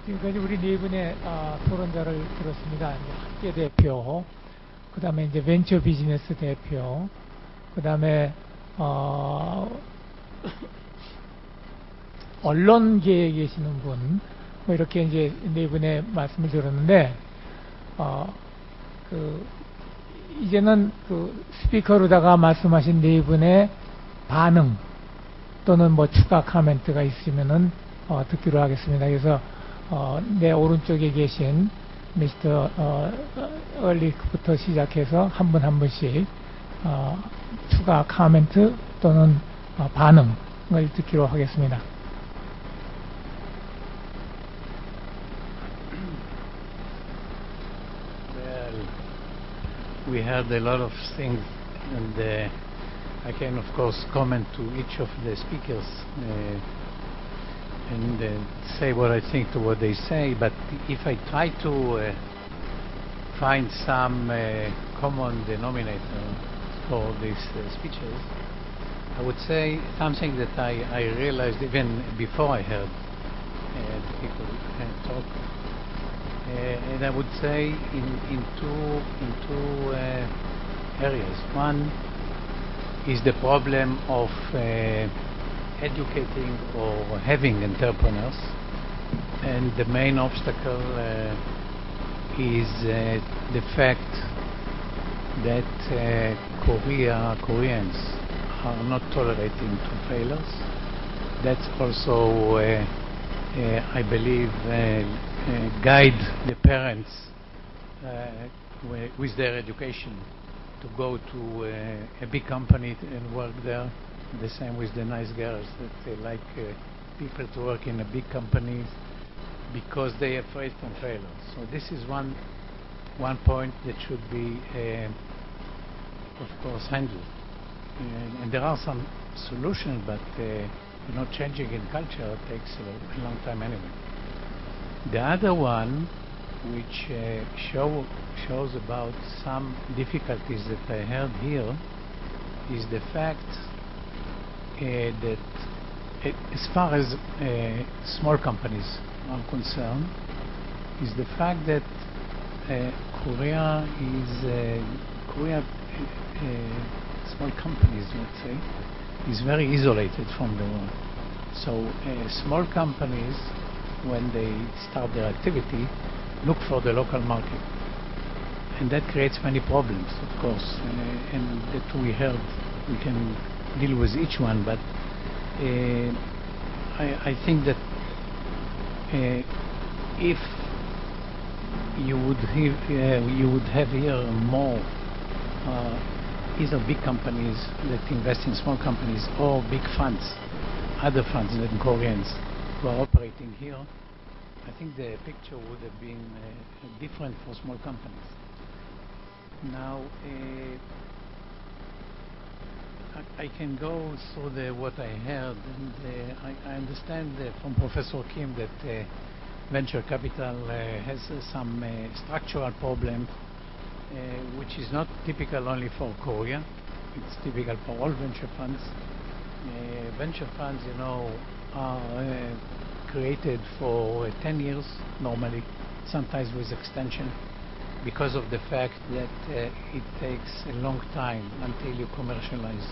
지금까지 우리 네 분의 토론자를 들었습니다. 이제 학계 대표, 그 다음에 이제 벤처 비즈니스 대표, 그 다음에 언론계에 계시는 분, 뭐 이렇게 이제 네 분의 말씀을 들었는데, 이제는 스피커로다가 말씀하신 네 분의 반응 또는 뭐 추가 코멘트가 있으면은 듣기로 하겠습니다. 그래서 내 오른쪽에 계신 미스터 얼릭부터 시작해서 한 분 한 분씩 추가 코멘트 또는 반응을 듣기로 하겠습니다. Well, we heard a lot of things, and I can of course comment to each of the speakers and say what I think to what they say, but if I try to find some common denominator for these speeches, I would say something that I realized even before I heard the people talk, and I would say in two areas. One is the problem of educating or having entrepreneurs, and the main obstacle is the fact that Koreans are not tolerating to failures. That's also, I believe, guide the parents with their education to go to a big company and work there. The same with the nice girls that they like people to work in a big companies because they are afraid from failure. So this is one point that should be, of course, handled. And there are some solutions, but changing in culture takes a long time anyway. The other one, which shows about some difficulties that I heard here, is the fact that as far as small companies are concerned, is the fact that Korea, small companies, let's say, is very isolated from the world. So small companies, when they start their activity, look for the local market. And that creates many problems, of course, and that we heard. We can deal with each one, but I think that if you would have here more either big companies that invest in small companies or big funds, other funds than Koreans who are operating here, I think the picture would have been different for small companies. Now, I can go through what I heard, and I understand from Professor Kim that venture capital has some structural problem, which is not typical only for Korea. It's typical for all venture funds. Venture funds, are created for 10 years normally, sometimes with extension, because of the fact that it takes a long time until you commercialize,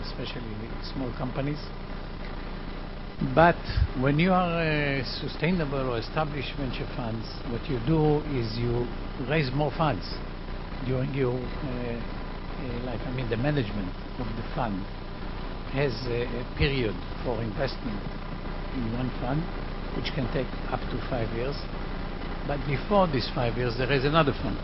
especially small companies. But when you are sustainable or established venture funds, what you do is you raise more funds during your life. I mean, the management of the fund has a period for investment in one fund, which can take up to 5 years. But before these 5 years, there is another fund.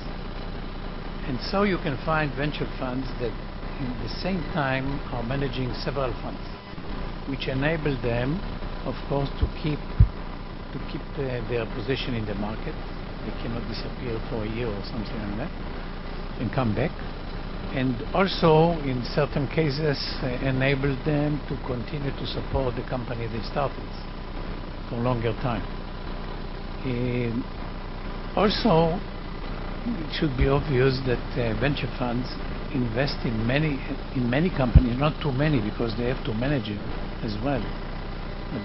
And so you can find venture funds that in the same time are managing several funds, which enable them, of course, to keep their position in the market. They cannot disappear for a year or something like that and come back. And also, in certain cases, enable them to continue to support the company they started for a longer time. Also, it should be obvious that venture funds invest in many companies, not too many because they have to manage it as well.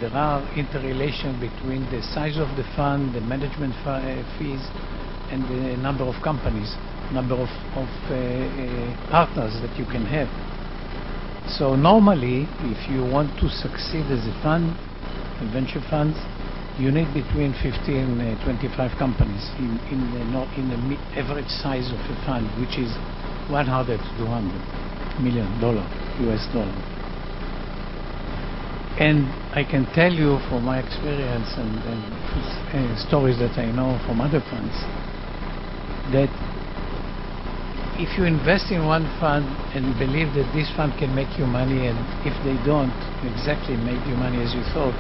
There are interrelations between the size of the fund, the management fees, and the number of companies, number of partners that you can have. So normally, if you want to succeed as a fund, venture funds, you need between 50 and 25 companies in the average size of a fund, which is 100 to 200 million US dollar. And I can tell you from my experience and stories that I know from other funds, that if you invest in one fund and believe that this fund can make you money, and if they don't exactly make you money as you thought,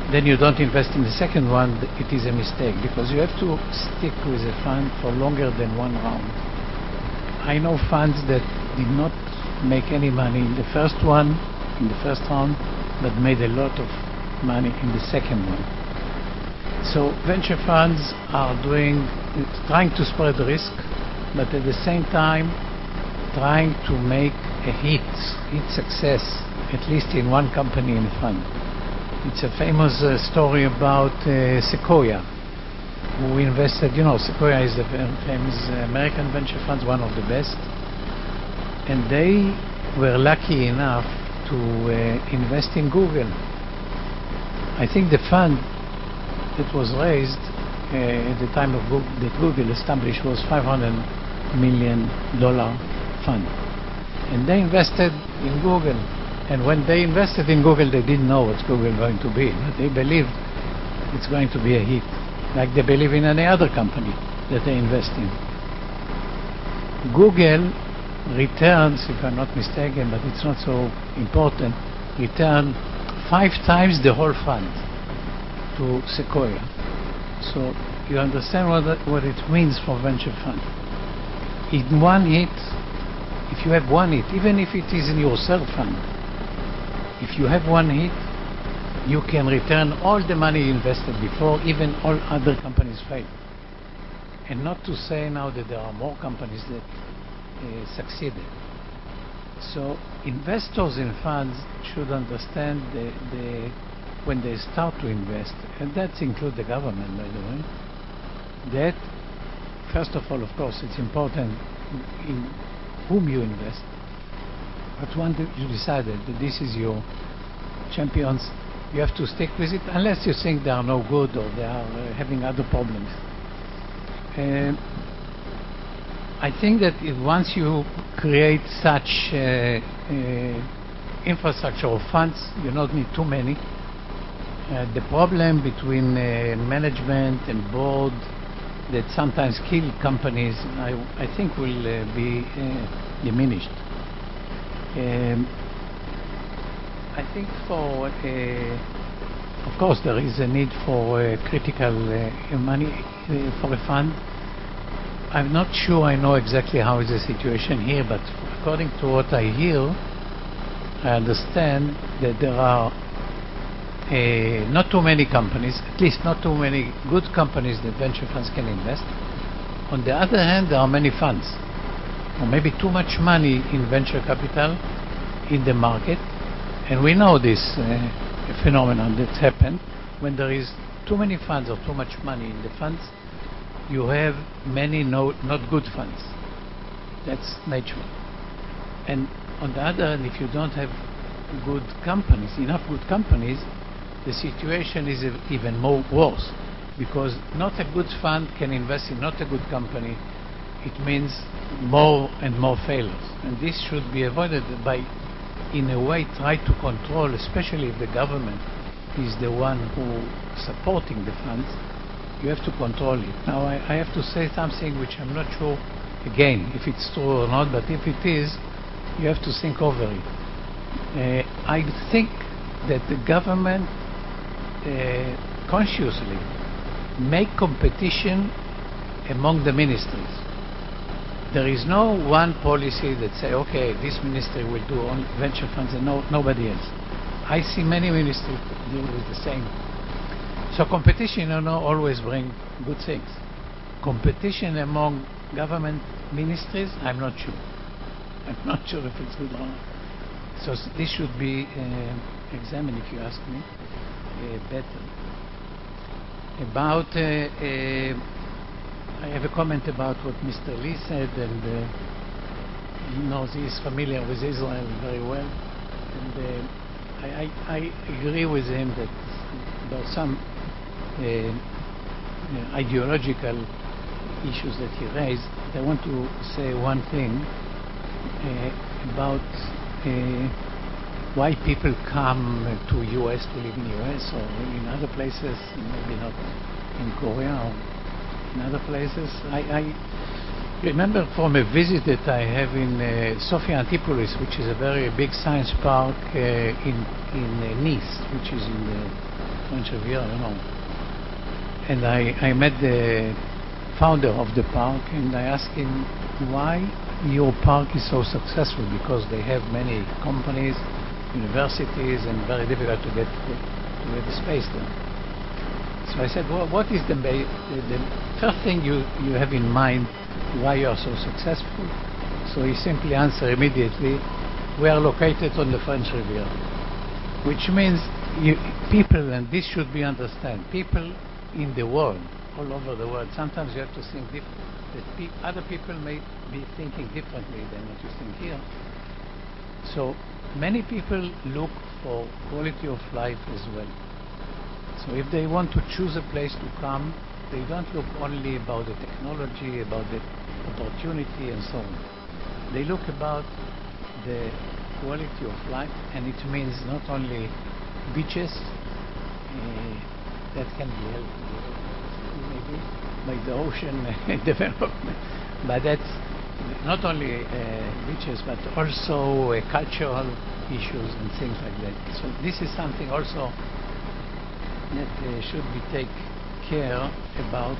then you don't invest in the second one. It is a mistake, because you have to stick with a fund for longer than one round. I know funds that did not make any money in the first one, in the first round, but made a lot of money in the second one. So venture funds are trying to spread the risk, but at the same time trying to make a hit success, at least in one company in a fund. It's a famous story about Sequoia, who invested, Sequoia is a very famous American venture fund, one of the best, and they were lucky enough to invest in Google. I think the fund that was raised at the time of that Google established was $500 million fund, and they invested in Google. And when they invested in Google, they didn't know what's Google going to be, but they believed it's going to be a hit, like they believe in any other company that they invest in. Google returns, if I'm not mistaken, but it's not so important, returned 5 times the whole fund to Sequoia. So you understand what it means for venture fund. In one hit, if you have one hit, even if it is in your third fund, if you have one hit, you can return all the money you invested before, even all other companies fail. And not to say now that there are more companies that succeeded. So investors in funds should understand when they start to invest, and that includes the government, by the way, that first of all, of course, it's important in whom you invest. But once you decided that this is your champions, you have to stick with it, unless you think they are no good or they are having other problems. I think that once you create such infrastructure of funds, you don't need too many. The problem between management and board that sometimes kill companies, I think will be diminished. I think of course there is a need for critical money for a fund. I'm not sure I know exactly how is the situation here, but according to what I hear, I understand that there are not too many companies, at least not too many good companies that venture funds can invest. On the other hand, there are many funds, or maybe too much money in venture capital in the market. And we know this phenomenon that's happened. When there is too many funds or too much money in the funds, you have many not good funds. That's nature. And on the other hand, if you don't have good companies, enough good companies, the situation is even more worse, because not a good fund can invest in not a good company. It means more and more failures, and this should be avoided by, in a way, try to control, especially if the government is the one who supporting the funds. You have to control it. Now I have to say something which I'm not sure again if it's true or not, but if it is, you have to think over it. I think that the government consciously make competition among the ministries. There is no one policy that say, okay, this ministry will do on venture funds and nobody else. I see many ministries deal with the same. So competition always bring good things. Competition among government ministries, I'm not sure. I'm not sure if it's good or not. So this should be examine, if you ask me, better. About, I have a comment about what Mr. Lee said, and he knows, he is familiar with Israel very well, and I agree with him that there are some ideological issues that he raised. I want to say one thing about why people come to US to live in US or in other places, maybe not in Korea or in other places. I remember from a visit that I have in Sophia Antipolis, which is a very big science park in Nice, which is in the French Riviera, you know. And I met the founder of the park, and I asked him why your park is so successful, because they have many companies, universities, and very difficult to get the space there. So I said, well, what is the first thing you have in mind why you are so successful? So he simply answered immediately, we are located on the French Riviera, which means people, and this should be understood, people in the world, all over the world, sometimes you have to think that other people may be thinking differently than what you think here. So many people look for quality of life as well. So if they want to choose a place to come, they don't look only about the technology, about the opportunity and so on. They look about the quality of life, and it means not only beaches, that can be helped maybe by the ocean development, but that's not only beaches, but also cultural issues and things like that. So this is something also that should be taken care about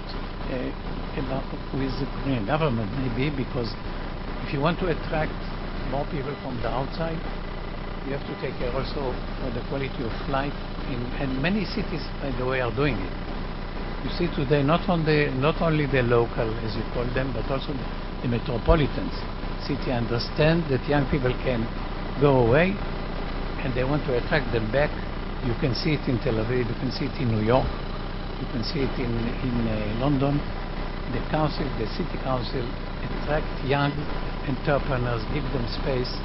with the Korean government, maybe, because if you want to attract more people from the outside, you have to take care also for the quality of life, and many cities, by the way, are doing it. You see today not only the local, as you call them, but also the metropolitans. City understand that young people can go away, and they want to attract them back. You can see it in Tel Aviv, you can see it in New York, you can see it in London. The council, the city council, attract young entrepreneurs, give them space,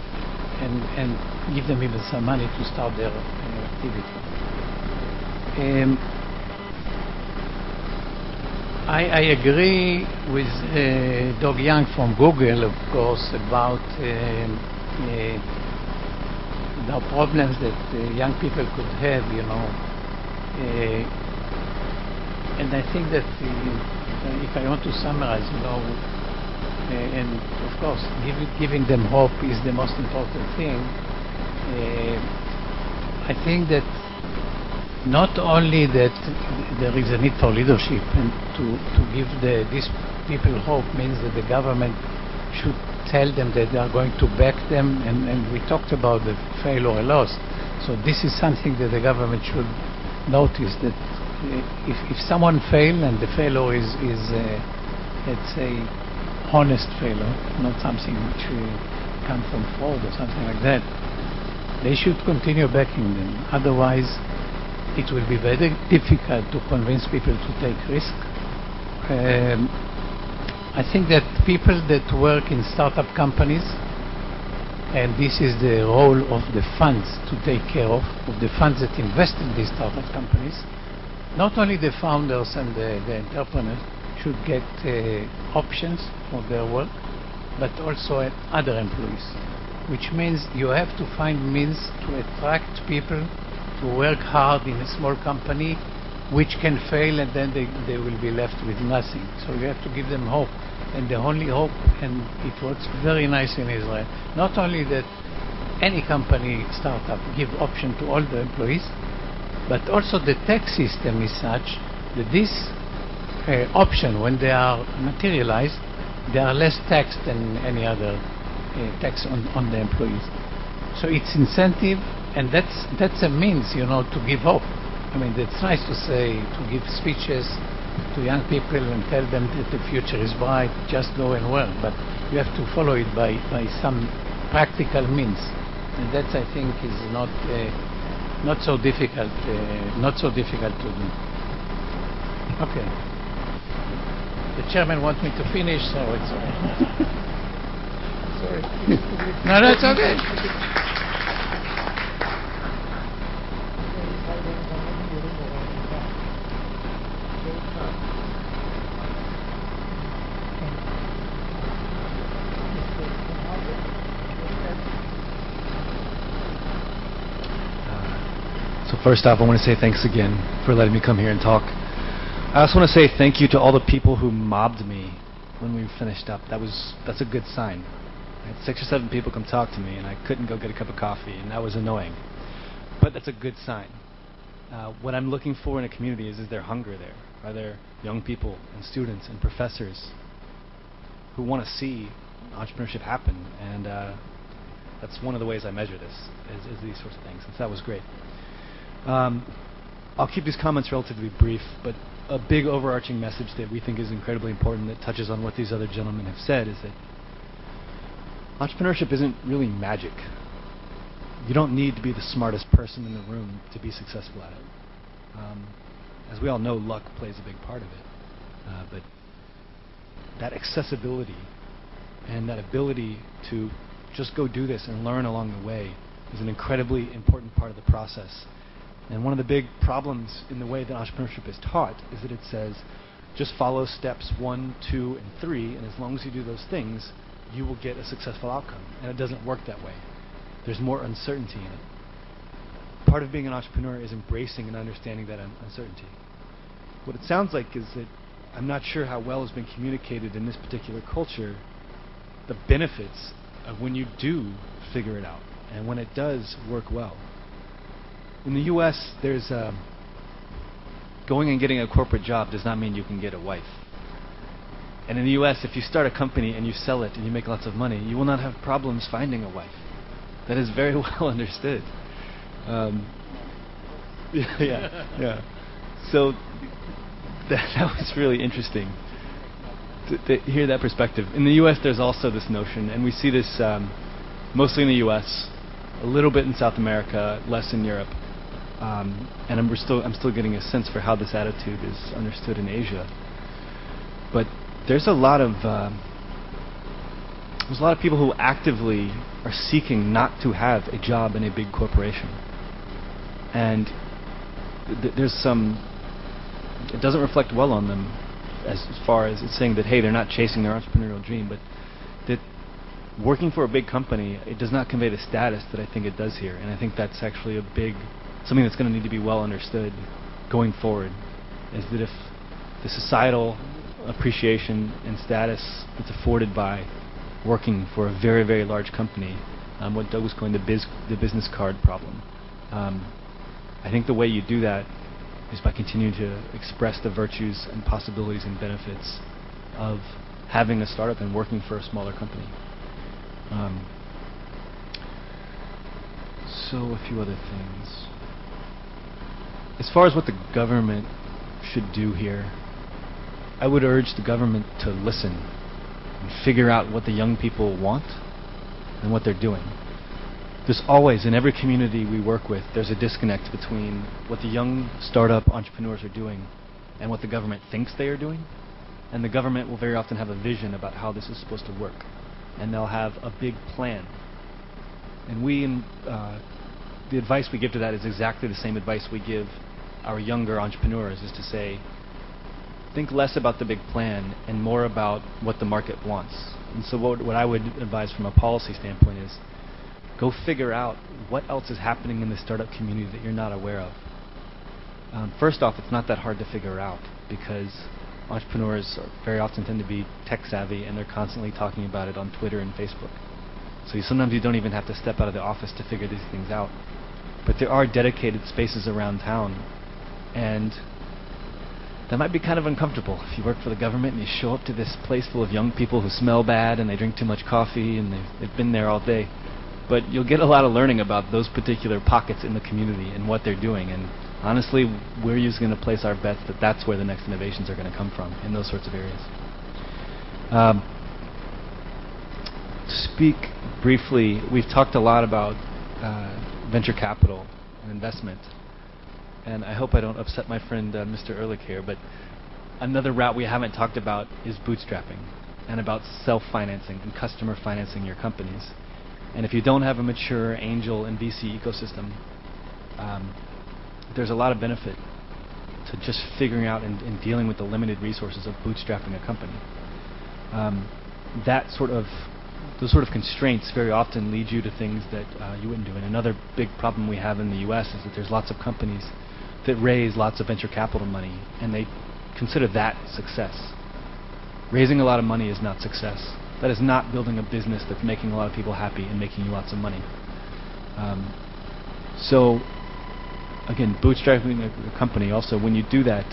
and give them even some money to start their activity. I agree with Doug Young from Google, of course, about the problems that young people could have, you know. And I think that if I want to summarize, you know, and of course giving them hope is the most important thing. I think that not only that there is a need for leadership, and to give these people hope means that the government should tell them that they are going to back them, and we talked about the fail or loss. So this is something that the government should notice, that if someone fails and the failure is let's say honest failure, not something which comes from fraud or something like that, they should continue backing them. Otherwise it will be very difficult to convince people to take risk. I think that people that work in startup companies, and this is the role of the funds to take care of the funds that invest in these startup companies, not only the founders and the entrepreneurs should get options for their work, but also other employees, which means you have to find means to attract people to work hard in a small company which can fail, and then they will be left with nothing. So you have to give them hope, and the only hope, and it works very nice in Israel, not only that any company startup give option to all the employees, but also the tax system is such that this option, when they are materialized, they are less taxed than any other tax on the employees. So it's incentive, and that's a means, you know, to give hope. I mean, it's nice to say, to give speeches to young people and tell them that the future is bright, just go and work, but you have to follow it by some practical means, and that, I think, is not not so difficult. Not so difficult to do. Okay. The chairman wants me to finish, so it's Sorry. no, no, it's okay. So first off, I want to say thanks again for letting me come here and talk. I also want to say thank you to all the people who mobbed me when we finished up. That's a good sign. I had 6 or 7 people come talk to me, and I couldn't go get a cup of coffee, and that was annoying. But that's a good sign. What I'm looking for in a community is there hunger there? Are there young people and students and professors who want to see entrepreneurship happen? And that's one of the ways I measure this, is these sorts of things. And so that was great. I'll keep these comments relatively brief, but a big overarching message that we think is incredibly important that touches on what these other gentlemen have said is that entrepreneurship isn't really magic. You don't need to be the smartest person in the room to be successful at it. As we all know, luck plays a big part of it. But that accessibility and that ability to just go do this and learn along the way is an incredibly important part of the process. And one of the big problems in the way that entrepreneurship is taught is that it says, just follow steps 1, 2, and 3, and as long as you do those things, you will get a successful outcome. And it doesn't work that way. There's more uncertainty in it. Part of being an entrepreneur is embracing and understanding that uncertainty. What it sounds like is that I'm not sure how well has been communicated in this particular culture the benefits of when you do figure it out and when it does work well. In the US, there's going and getting a corporate job does not mean you can get a wife. And in the US, if you start a company and you sell it and you make lots of money, you will not have problems finding a wife. That is very well understood. Yeah. So that was really interesting to hear that perspective. In the US, there's also this notion, and we see this mostly in the US, a little bit in South America, less in Europe. And I'm still getting a sense for how this attitude is understood in Asia. But there's a lot of people who actively are seeking not to have a job in a big corporation. And there's some, it doesn't reflect well on them as far as it's saying that, hey, they're not chasing their entrepreneurial dream, but that working for a big company, it does not convey the status that I think it does here. And I think that's actually something that's going to need to be well understood going forward, is that if the societal appreciation and status that's afforded by working for a very, very large company, what Doug was calling the business card problem, I think the way you do that is by continuing to express the virtues and possibilities and benefits of having a startup and working for a smaller company. So a few other things. As far as what the government should do here, I would urge the government to listen and figure out what the young people want and what they're doing. There's always, in every community we work with, there's a disconnect between what the young startup entrepreneurs are doing and what the government thinks they are doing. And the government will very often have a vision about how this is supposed to work. And they'll have a big plan. And the advice we give to that is exactly the same advice we give our younger entrepreneurs, is to say, think less about the big plan and more about what the market wants. And so what I would advise from a policy standpoint is, go figure out what else is happening in the startup community that you're not aware of. First off, it's not that hard to figure out, because entrepreneurs very often tend to be tech savvy and they're constantly talking about it on Twitter and Facebook. So sometimes you don't even have to step out of the office to figure these things out. But there are dedicated spaces around town, and that might be kind of uncomfortable if you work for the government and you show up to this place full of young people who smell bad and they drink too much coffee and they've been there all day. But you'll get a lot of learning about those particular pockets in the community and what they're doing. And honestly, we're just going to place our bets that that's where the next innovations are going to come from, in those sorts of areas. To speak briefly, we've talked a lot about venture capital an investment. And I hope I don't upset my friend Mr. Ehrlich here, but another route we haven't talked about is bootstrapping and about self-financing and customer financing your companies. And if you don't have a mature angel and VC ecosystem, there's a lot of benefit to just figuring out and dealing with the limited resources of bootstrapping a company. Those sort of constraints very often lead you to things that you wouldn't do. And another big problem we have in the US is that there's lots of companies that raise lots of venture capital money, and they consider that success. Raising a lot of money is not success. That is not building a business that's making a lot of people happy and making you lots of money. So, again, bootstrapping a company also, when you do that,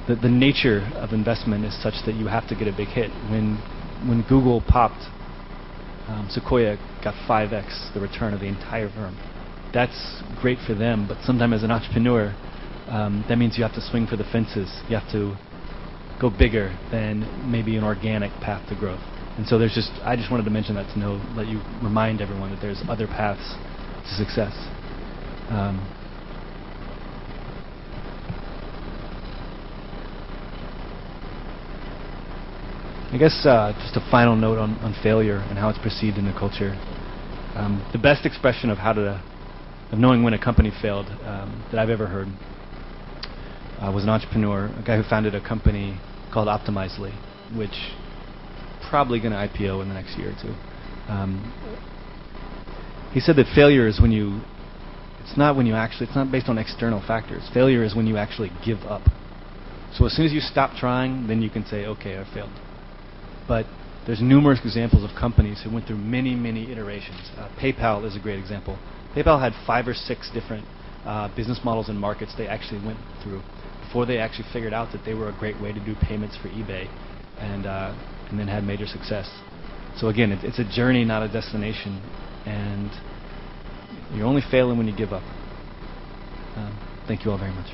the nature of investment is such that you have to get a big hit. When Google popped, Sequoia got 5x the return of the entire firm. That's great for them, but sometimes as an entrepreneur, that means you have to swing for the fences. You have to go bigger than maybe an organic path to growth. And so I just wanted to mention that to let you remind everyone that there's other paths to success. I guess just a final note on failure and how it's perceived in the culture. The best expression of of knowing when a company failed that I've ever heard was an entrepreneur, a guy who founded a company called Optimizely, which probably going to IPO in the next year or two. He said that failure is it's not based on external factors. Failure is when you actually give up. So as soon as you stop trying, then you can say, okay, I failed. But there's numerous examples of companies who went through many, many iterations. PayPal is a great example. PayPal had 5 or 6 different business models and markets they actually went through before they actually figured out that they were a great way to do payments for eBay, and then had major success. So again, it's a journey, not a destination, and you're only failing when you give up. Thank you all very much.